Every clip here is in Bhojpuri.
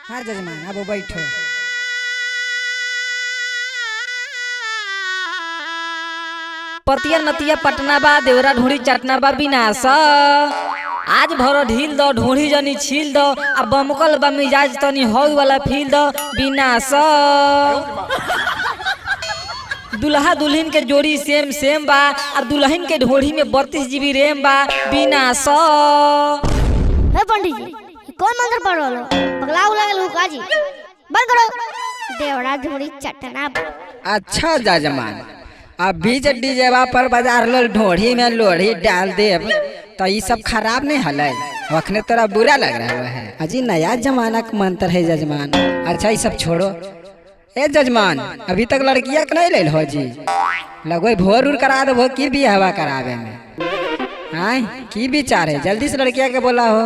हाँ जजमान अब बैठो। पतिया नतिया पटना बा देवरा ढोड़ी चटना बा विनाश आज भर ढील दो ढोड़ी जनी छील दो अब बमकल बा मिजाज तनी हौ वाला फील दो विनाश दुल्हा दुल्हन के जोड़ी सेम सेम बा और दुल्हन के ढोड़ी में 32 GB रैम बा विनाश। हे पंडित जी कौन मंत्र पढ़ रहे हो? पगला उला के लुका जी बंद करो। देवड़ा ढोड़ी चटना। अच्छा जजमान अब बीज डीजेवा पर बाजार लो ढोड़ी में लोढ़ी डाल दे तो ये सब खराब नहीं हल अखने तोरा बुरा लग रहा है। अजी नया जमाना का मंत्र है जजमान। अच्छा ये सब छोड़ो। ए जजमान अभी तक लड़किया के नहीं ले हो जी लगो भोर उर करा दो की भी हवा करावे में आय की विचार है जल्दी से लड़किया के बोला हो।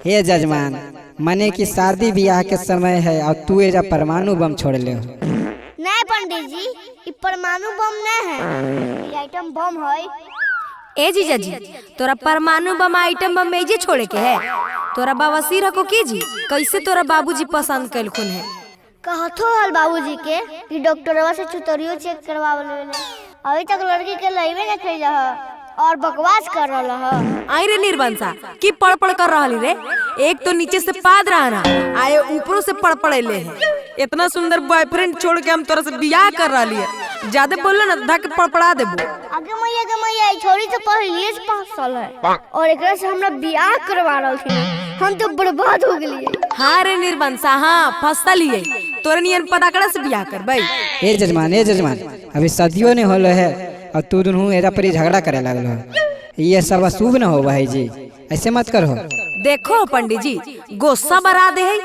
हे जजमान मने की शादी ब्याह के समय है और तू एजा परमाणु बम छोड़ ले हो। नहीं पंडित जी ये परमाणु बम नहीं है ये आइटम बम है। ए जीजा जी तोरा परमाणु बम आइटम बम में जे छोड़े के है तोरा बवासीर को की जी कैसे तोरा बाबूजी पसंद कैलखुन है। कहतो हल बाबूजी के कि डॉक्टरवा से चुतरियो चेक करवा ले अभी तक लड़की के लइबे नहीं कइला है और बकवास कर रहा है। आई रे निर्बंसा की पड़ कर रहा रे एक तो नीचे से पाद रहा ना आए ऊपरों से पड़ ले है। इतना सुंदर बॉयफ्रेंड छोड़ के हम तोरा से बियाह कर रहा है ज्यादा बोल ना धक पड़पड़ा देबो। आगे मैया छोरी तो पहले से 5 साल है और एकरा से हमरा बियाह करवा रहल थी हम तो बर्बाद हो गेलिए। हाँ रे निर्बंसा हाँ फंसा लिए तोरे नियन पता करे से बियाह कर भाई। ए जजमान अभी शादियों नहीं होलो है और तू दोनों एरा पर झगड़ा करे लगल हो ये सब अशुभ न हो भाई जी ऐसे मत करो। देखो पंडित जी गुस्सा बरा दे है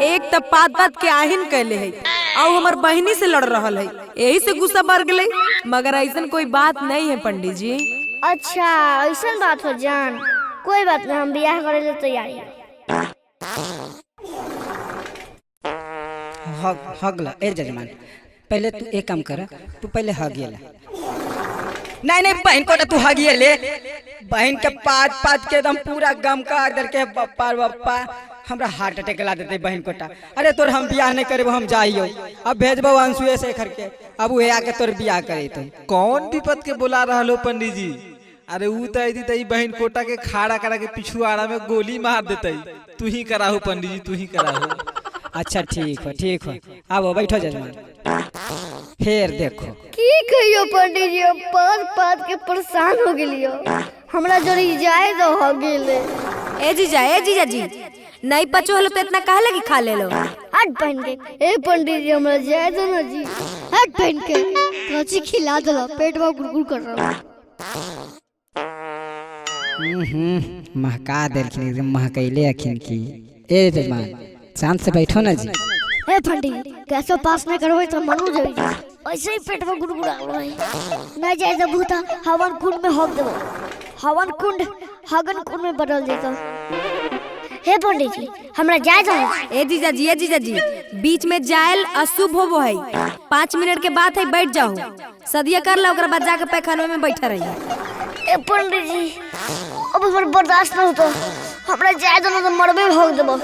एक तब पात के आहिन कैले है और हमार बहनी से लड़ रहा है यही से गुस्सा बढ़ गए मगर ऐसा कोई बात नहीं है पंडित जी। अच्छा ऐसा बात हो जान कोई बात नहीं हम बियाह करे ले तैयारी है। हगला ए जजमान पहले तू एक काम कर तू पहले हगिएला नहीं बहन को तू हगिए बहन के पात के एकदम पूरा गम का दर के बप्पा हमरा हार्ट अटैक ला देते बहन कोटा। अरे तोर हम बियाह नहीं करे हम जाइयो अब भेजबो अंशुए से करके अब वो आके तोर बियाह करे तो कौन विपद के बुला रहा लो पंडित जी। अरे ऊ तई बहन कोटा के खाड़ा करा के पिछुआड़ा में गोली मार देते तू ही कराहो पंडित जी तू ही कराहो। अच्छा ठीक हो अब बैठो जजमान फिर देखो की कहियो पंडित जी पात के परेशान हो गेलियो हमरा जोड़ी जाए दो हो गेले। ए जीजा जी नहीं पचो हलो तो इतना कहा लगी खा ले लो। हट बहन के ए पंडित जी हमरा जाए दो ना जी हट बहन के कच्ची खिला दो पेट में गुड़गुड़ कर रहा महका देलखिन एकदम महकैले अखिन की। ए जजमान शांत से बैठो ना जी। हे पंडित कैसे पास नहीं करवे तो मनु जाई ऐसे ही पेट में गुड़गुड़ा रही नहीं जाए तो भूता हवन कुंड में होग देबो हवन कुंड हगन कुंड में बदल देता। हे पंडित जी हमरा जाए दो। ए जीजा जी बीच में जायल अशुभ होबो है 5 मिनट के बाद है बैठ जाओ सदिया कर ला ओकरा बाद जाके पैखाने में बैठा रही। ए पंडित जी अब हमर बर्दाश्त न होतो हमरा जाए दो ना तो मरबे होग देबो।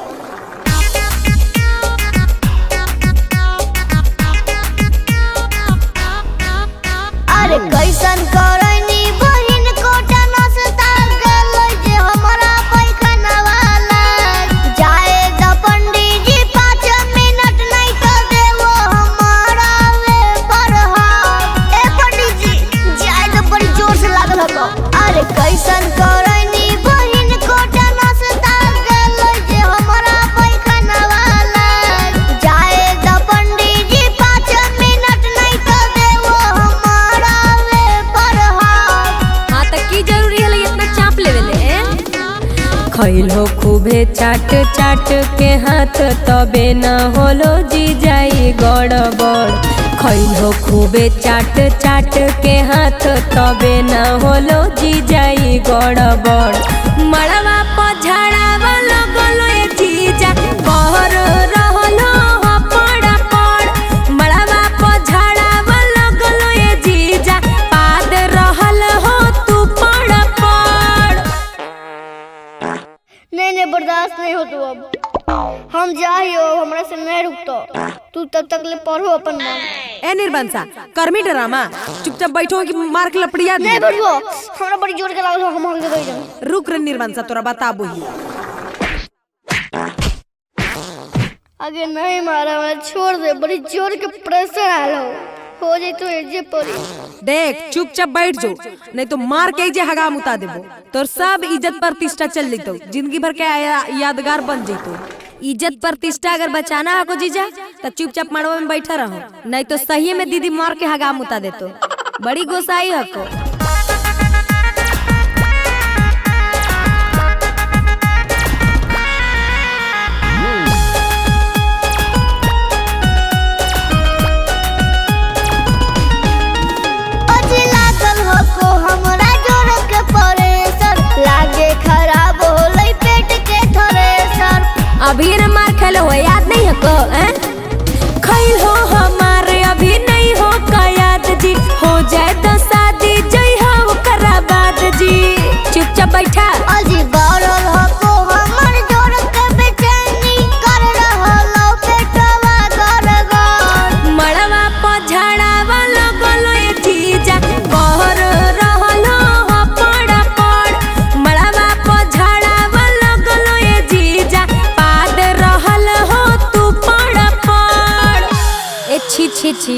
अरे कैसन करनी बहिन कोटा नसता गल जे हमरा पैखाना वाला जाए द पंडित जी 5 मिनट नहीं तो देवो हमारा वे पर ए पंडित जी जाए द बड़ी जोर से लागल हो। अरे कैसन करनी बहिन कोटा नसता गल जे हमरा पैखाना वाला जाए द पंडित जी 5 मिनट नहीं तो देवो हमारा खैलो खूबे चाट के हाथ तबे न होलो जी जाई गड़बड़। खैलो खूबे चाट के हाथ तबे न होलो जी जाई गड़बड़। मड़वा पझड़ावा लगलो ए जीजा कहर रहलो पड़ा पड़। मड़वा पझड़ावा लगलो ए जीजा पाद रहल हो तू पड़ पड़। नहीं बर्दाश्त नहीं हो तो अब हम जाइयो हमरा से नहीं रुकतो। तू तब तक ले पढ़ो अपन मन। ए निर्बंसा कर्मी ड्रामा चुपचाप बैठो कि मार के लपड़िया दे। नहीं बैठो हमरा बड़ी जोर के लागल हम आगे दे जाऊं। रुक रे निर्बंसा तोरा बताबो ही। आगे नहीं मारा हमरा छोड़ दे बड़ी जोर के प्रेशर आलो हो जाई तो एजे पड़ी। देख चुपचाप बैठ जो नहीं तो मार के जे हगा मुता देबो तोर सब इज्जत प्रतिष्ठा चल जइतो जिंदगी भर के यादगार बन जइतो। इज्जत प्रतिष्ठा अगर बचाना है को जीजा तो चुपचाप मड़वा में बैठा रहो नहीं तो सही में दीदी मार के हगा मुता देतो। बड़ी गोसाई है को। अभी न मार खेलो हो याद नहीं है को खैल हो हमारे अभी नहीं हो का याद जी हो जाए तो शादी जई हो करा बात जी। चुपचाप बैठा अजी बारल हो को हमर जोर के बेचैनी कर रहलो पेटवा गरगन। मड़वा पझड़ावा लगलो ए जीजा कहर रहलो हो पड़ पड़। मड़वा पझड़ावा लगलो ए जीजा पाद रहल हो तू पड़ पड़। ए छी छी छी